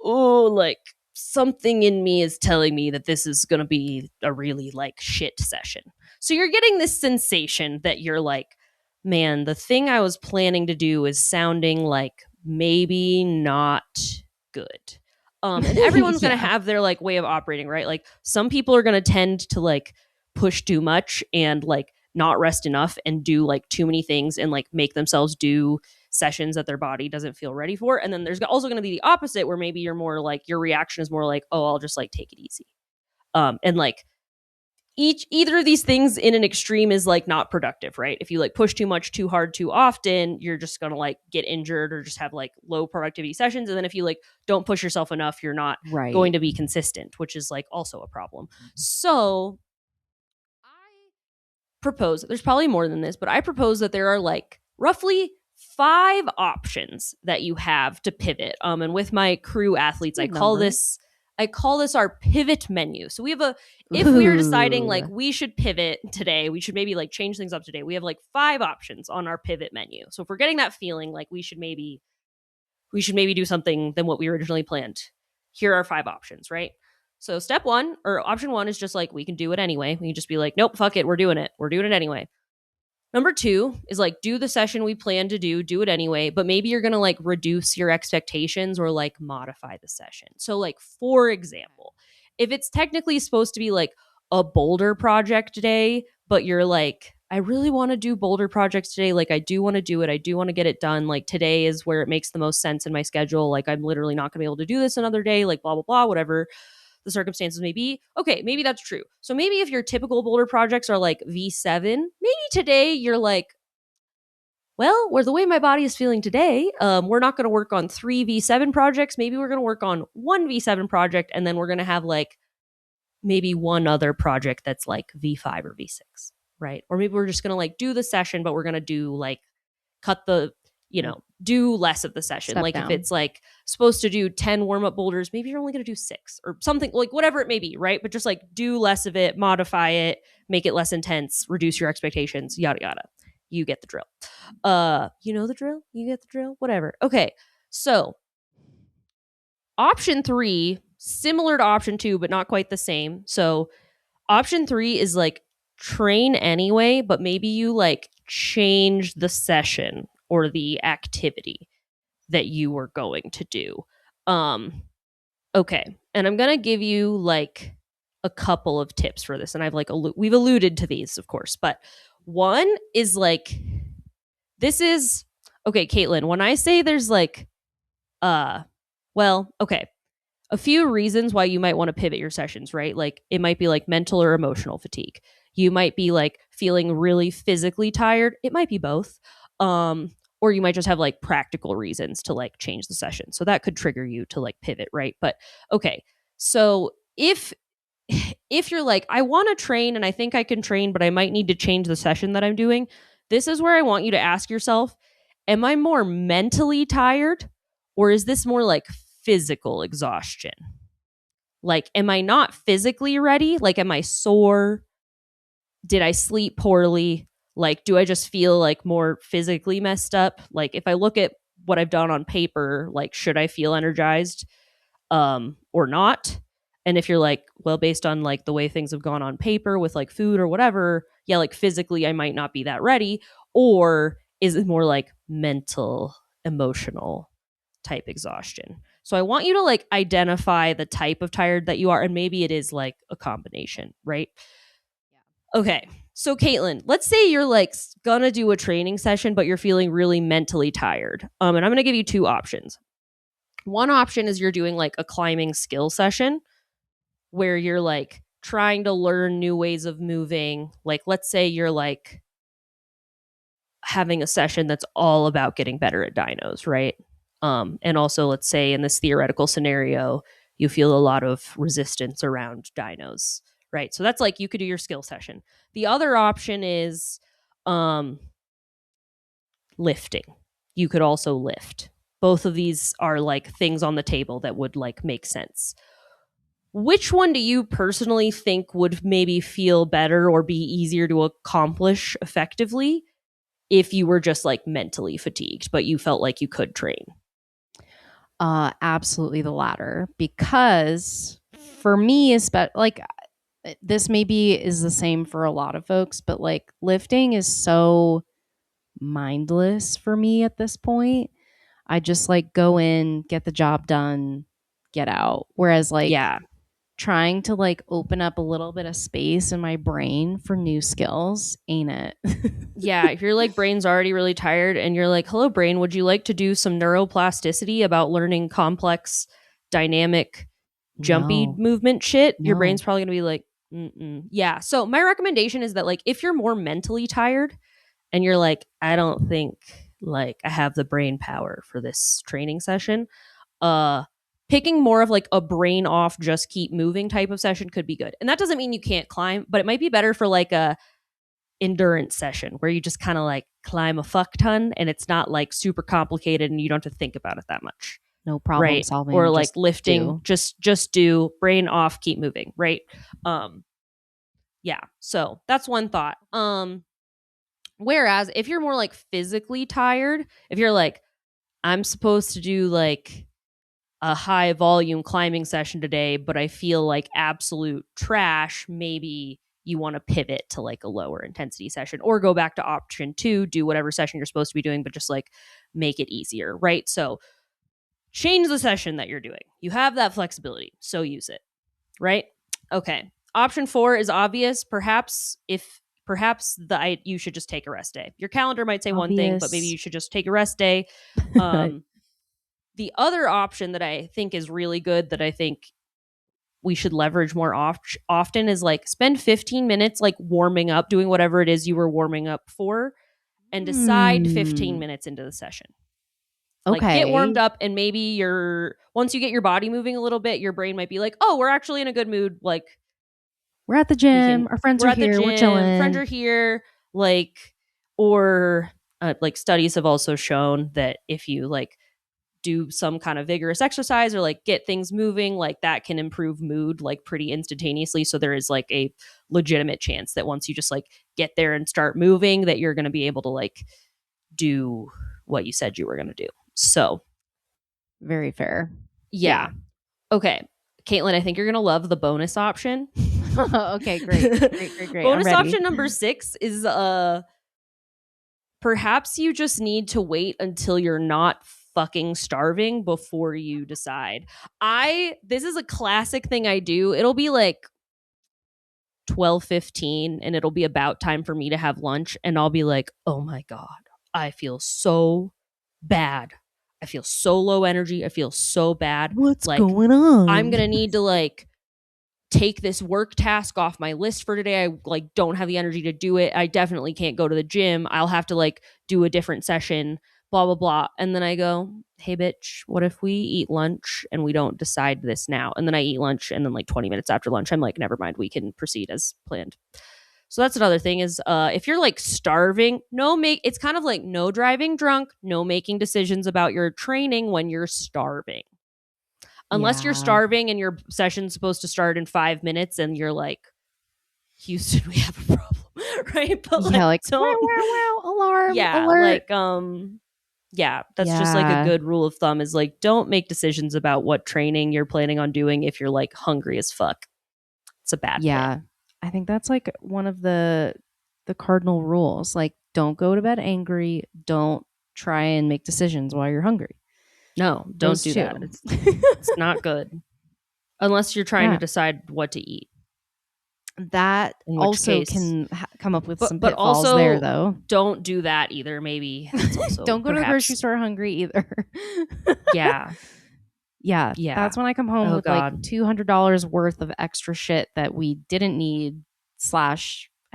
oh, like something in me is telling me that this is going to be a really like shit session. So you're getting this sensation that you're like, man, the thing I was planning to do is sounding like maybe not good. And everyone's going to have their like way of operating, right? Like some people are going to tend to like push too much and like not rest enough and do like too many things and like make themselves do sessions that their body doesn't feel ready for. And then there's also going to be the opposite where maybe you're more like, your reaction is more like, oh, I'll just like take it easy. And like either of these things in an extreme is like not productive, right? If you like push too much, too hard, too often, you're just going to like get injured or just have like low productivity sessions. And then if you like don't push yourself enough, you're not going to be consistent, which is like also a problem. So I propose, there's probably more than this, but I propose that there are like roughly 5 options that you have to pivot. And with my crew athletes, I call this our pivot menu. So we have if we are deciding like we should pivot today, we should maybe like change things up today. We have like 5 options on our pivot menu. So if we're getting that feeling like we should maybe do something than what we originally planned, here are 5 options, right? So step one, or option one, is just like, we can do it anyway. We can just be like, nope, fuck it, we're doing it. We're doing it anyway. Number two is like, do the session we plan to do it anyway, but maybe you're going to like reduce your expectations or like modify the session. So like, for example, if it's technically supposed to be like a boulder project day, but you're like, I really want to do boulder projects today. Like, I do want to do it. I do want to get it done. Like, today is where it makes the most sense in my schedule. Like, I'm literally not going to be able to do this another day, like blah, blah, blah, whatever the circumstances may be. Okay, maybe that's true. So maybe if your typical boulder projects are like V7, maybe today you're like, well, where the way my body is feeling today, we're not going to work on 3 V7 projects. Maybe we're going to work on 1 V7 project, and then we're going to have like maybe one other project that's like V5 or V6, right? Or maybe we're just going to like do the session, but we're going to do like cut the, do less of the session. Step like down. If it's like supposed to do 10 warm-up boulders, maybe you're only going to do 6 or something, like whatever it may be, right? But just like do less of it, modify it, make it less intense, reduce your expectations, yada yada. You get the drill. You know the drill? You get the drill? Whatever. Okay. So option 3, similar to option 2, but not quite the same. So option 3 is like train anyway, but maybe you like change the session or the activity that you were going to do. Okay. And I'm going to give you like a couple of tips for this. And I've like, we've alluded to these, of course, but one is like, this is, okay, Caitlin, when I say there's like, okay, a few reasons why you might want to pivot your sessions, right? Like it might be like mental or emotional fatigue. You might be like feeling really physically tired. It might be both. Or you might just have like practical reasons to like change the session. So that could trigger you to like pivot, right? But okay. So if you're like, I want to train and I think I can train, but I might need to change the session that I'm doing, this is where I want you to ask yourself, am I more mentally tired or is this more like physical exhaustion? Like, am I not physically ready? Like, am I sore? Did I sleep poorly? Like, do I just feel like more physically messed up? Like, if I look at what I've done on paper, like, should I feel energized or not? And if you're like, well, based on like the way things have gone on paper with like food or whatever, yeah, like physically I might not be that ready. Or is it more like mental, emotional type exhaustion? So I want you to like identify the type of tired that you are, and maybe it is like a combination, right? Yeah. Okay. So Caitlin, let's say you're like gonna do a training session, but you're feeling really mentally tired. And I'm gonna give you 2 options. One option is you're doing like a climbing skill session where you're like trying to learn new ways of moving. Like, let's say you're like having a session that's all about getting better at dynos, right? And also, let's say in this theoretical scenario, you feel a lot of resistance around dynos, right? So that's like, you could do your skill session. The other option is lifting. You could also lift. Both of these are like things on the table that would like make sense. Which one do you personally think would maybe feel better or be easier to accomplish effectively if you were just like mentally fatigued, but you felt like you could train? Absolutely the latter, because for me, like this maybe is the same for a lot of folks, but like lifting is so mindless for me at this point. I just like go in, get the job done, get out. Whereas like trying to like open up a little bit of space in my brain for new skills, ain't it? Yeah, if your like brain's already really tired and you're like, hello brain, would you like to do some neuroplasticity about learning complex dynamic jumpy movement shit? Your brain's probably gonna be like, yeah. So my recommendation is that like if you're more mentally tired and you're like, I don't think like I have the brain power for this training session, picking more of like a brain off, just keep moving type of session could be good. And that doesn't mean you can't climb, but it might be better for like a endurance session where you just kind of like climb a fuck ton and it's not like super complicated and you don't have to think about it that much. No problem solving. Or like lifting, just do, brain off, keep moving, right? Yeah. So that's one thought. Whereas if you're more like physically tired, if you're like, I'm supposed to do like a high volume climbing session today, but I feel like absolute trash, maybe you want to pivot to like a lower intensity session or go back to option 2, do whatever session you're supposed to be doing, but just like make it easier, right? So change the session that you're doing. You have that flexibility, so use it, right? Okay. Option 4 is obvious. Perhaps you should just take a rest day. Your calendar might say one thing, but maybe you should just take a rest day. The other option that I think is really good that I think we should leverage more often is like spend 15 minutes like warming up, doing whatever it is you were warming up for, and decide 15 minutes into the session. Like get warmed up, and maybe once you get your body moving a little bit, your brain might be like, oh, we're actually in a good mood. Like we're at the gym, our friends are here, we're chilling. Friends are here. Like, or like studies have also shown that if you like do some kind of vigorous exercise or like get things moving, like that can improve mood like pretty instantaneously. So there is like a legitimate chance that once you just like get there and start moving, that you're going to be able to like do what you said you were going to do. So very fair. Yeah. Okay. Caitlin, I think you're going to love the bonus option. Okay, great. Bonus option number 6 is perhaps you just need to wait until you're not fucking starving before you decide. This is a classic thing I do. It'll be like 12:15 and it'll be about time for me to have lunch, and I'll be like, oh my God, I feel so bad. I feel so low energy. I feel so bad. What's like, going on? I'm going to need to like take this work task off my list for today. I like don't have the energy to do it. I definitely can't go to the gym. I'll have to like do a different session, blah, blah, blah. And then I go, hey, bitch, what if we eat lunch and we don't decide this now? And then I eat lunch, and then like 20 minutes after lunch, I'm like, never mind, we can proceed as planned. So that's another thing is if you're like starving, it's kind of like no driving drunk, no making decisions about your training when you're starving. Unless you're starving and your session's supposed to start in 5 minutes and you're like, Houston, we have a problem, right? But like alarm, alert. Like, that's just like a good rule of thumb is like, don't make decisions about what training you're planning on doing if you're like hungry as fuck. It's a bad thing. I think that's like one of the cardinal rules. Like, don't go to bed angry. Don't try and make decisions while you're hungry. No, don't do that. It's not good. Unless you're trying to decide what to eat. That also can come up with some pitfalls also, there, though. Don't do that either. Maybe that's also don't go to the grocery store hungry either. Yeah. That's when I come home with like $200 worth of extra shit that we didn't need / I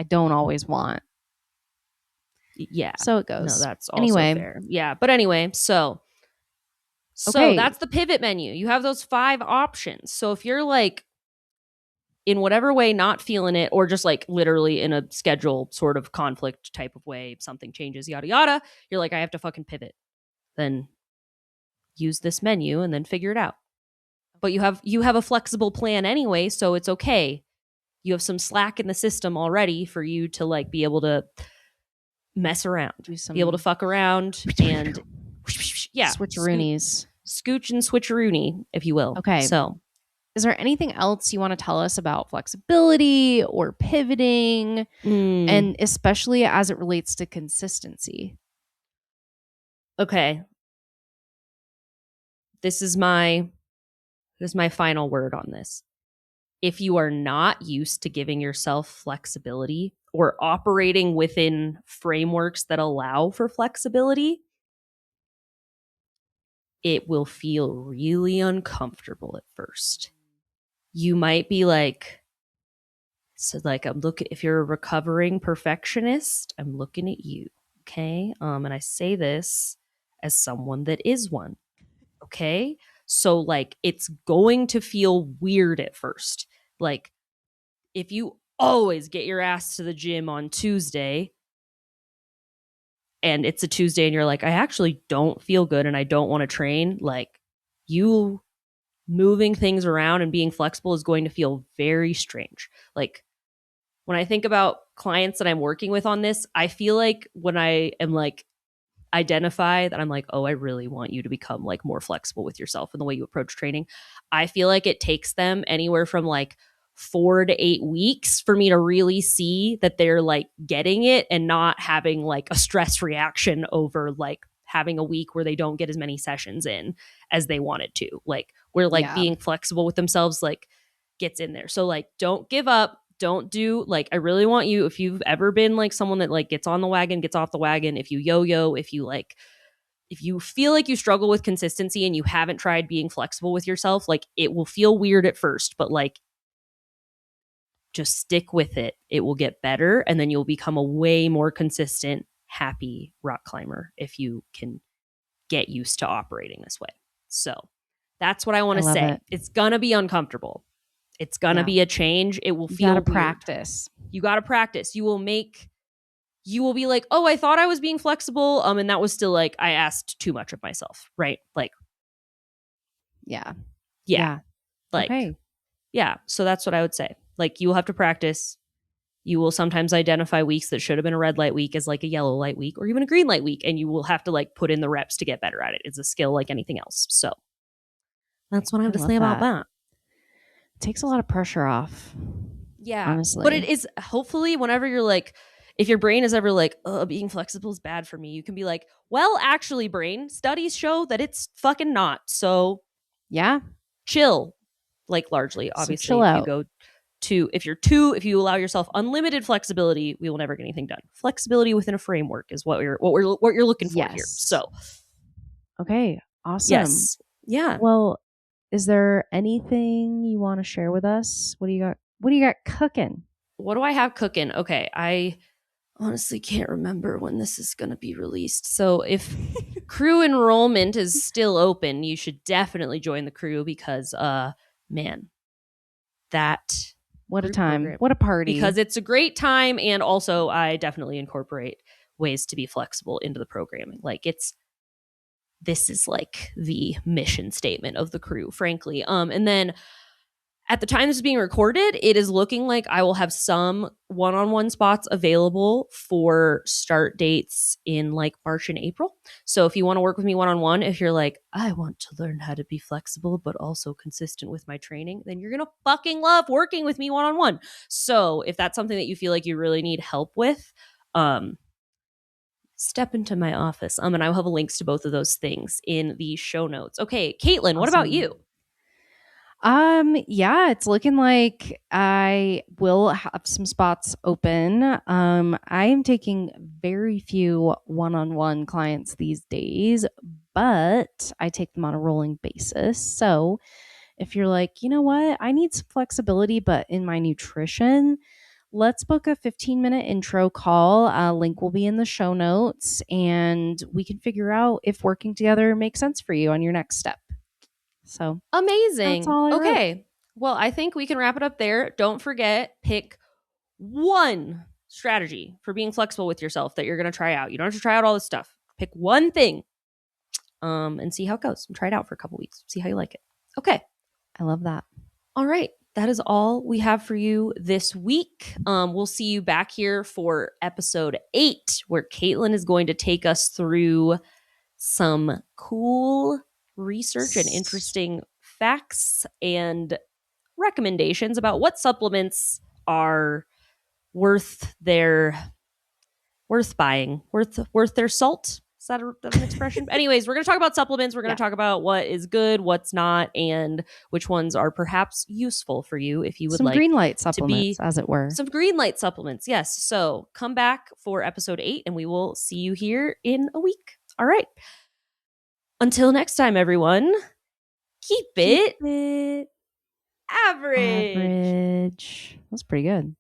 don't always want. Yeah. So it goes. No, that's also fair. Yeah. But anyway, so that's the pivot menu. You have those 5 options. So if you're like in whatever way not feeling it, or just like literally in a schedule sort of conflict type of way, something changes, yada yada, you're like, I have to fucking pivot. Then use this menu and then figure it out. But you have a flexible plan anyway, so it's okay. You have some slack in the system already for you to like be able to mess around, be able to fuck around and switcheroonies. Scooch and switcheroony, if you will. Okay. So is there anything else you want to tell us about flexibility or pivoting, and especially as it relates to consistency? Okay. This is my final word on this. If you are not used to giving yourself flexibility or operating within frameworks that allow for flexibility, it will feel really uncomfortable at first. You might be like, if you're a recovering perfectionist, I'm looking at you. Okay. And I say this as someone that is one. Okay. So like, it's going to feel weird at first. Like if you always get your ass to the gym on Tuesday and it's a Tuesday and you're like, I actually don't feel good and I don't want to train, like you moving things around and being flexible is going to feel very strange. Like when I think about clients that I'm working with on this, I feel like when I am like identify that I'm like, oh, I really want you to become like more flexible with yourself and the way you approach training, I feel like it takes them anywhere from like 4 to 8 weeks for me to really see that they're like getting it and not having like a stress reaction over like having a week where they don't get as many sessions in as they wanted to. Like where like being flexible with themselves like gets in there. So like don't give up. Don't do like, I really want you, if you've ever been like someone that like gets on the wagon, gets off the wagon, if you yo-yo, if you feel like you struggle with consistency and you haven't tried being flexible with yourself, like it will feel weird at first, but like just stick with it. It will get better. And then you'll become a way more consistent, happy rock climber if you can get used to operating this way. So that's what I want to say. It's going to be uncomfortable. It's going to be a change. It will feel weird. Practice. You got to practice. You will be like, oh, I thought I was being flexible. And that was still like, I asked too much of myself. Right. Like, yeah. Like, okay. Yeah. So that's what I would say. Like, you will have to practice. You will sometimes identify weeks that should have been a red light week as like a yellow light week or even a green light week. And you will have to like put in the reps to get better at it. It's a skill like anything else. So that's what I have to say about that. It takes a lot of pressure off. Yeah. Honestly. But it is hopefully whenever you're like, if your brain is ever like, oh, being flexible is bad for me, you can be like, well, actually, brain, studies show that it's fucking not. So yeah, chill. Like largely, obviously, so chill out. If you allow yourself unlimited flexibility, we will never get anything done. Flexibility within a framework is what you're looking for here. So, okay, awesome. Yes, yeah. Well, is there anything you want to share with us? What do you got cooking? What do I have cooking? Okay, I honestly can't remember when this is going to be released. So if crew enrollment is still open, you should definitely join the crew because, man, what a time. Program, what a party. Because it's a great time. And also I definitely incorporate ways to be flexible into the programming. Like this is like the mission statement of the crew, frankly. And then at the time this is being recorded, it is looking like I will have some one-on-one spots available for start dates in like March and April. So if you want to work with me one-on-one, if you're like, I want to learn how to be flexible, but also consistent with my training, then you're going to fucking love working with me one-on-one. So if that's something that you feel like you really need help with, step into my office. And I will have links to both of those things in the show notes. Okay, Caitlin, What about you? Yeah, it's looking like I will have some spots open. I am taking very few one-on-one clients these days, but I take them on a rolling basis. So if you're like, you know what, I need some flexibility, but in my nutrition, let's book a 15-minute intro call. Link will be in the show notes, and we can figure out if working together makes sense for you on your next step. So amazing. Okay. Well, I think we can wrap it up there. Don't forget, pick one strategy for being flexible with yourself that you're going to try out. You don't have to try out all this stuff. Pick one thing and see how it goes. And try it out for a couple weeks. See how you like it. Okay. I love that. All right. That is all we have for you this week. We'll see you back here for episode 8, where Caitlin is going to take us through some cool research and interesting facts and recommendations about what supplements are worth buying, worth their salt. Is that an expression? Anyways, we're going to talk about supplements. We're going to talk about what is good, what's not, and which ones are perhaps useful for you if you would like some green light supplements, as it were. Some green light supplements, yes. So come back for episode 8, and we will see you here in a week. All right. Until next time, everyone, keep it average. That's pretty good.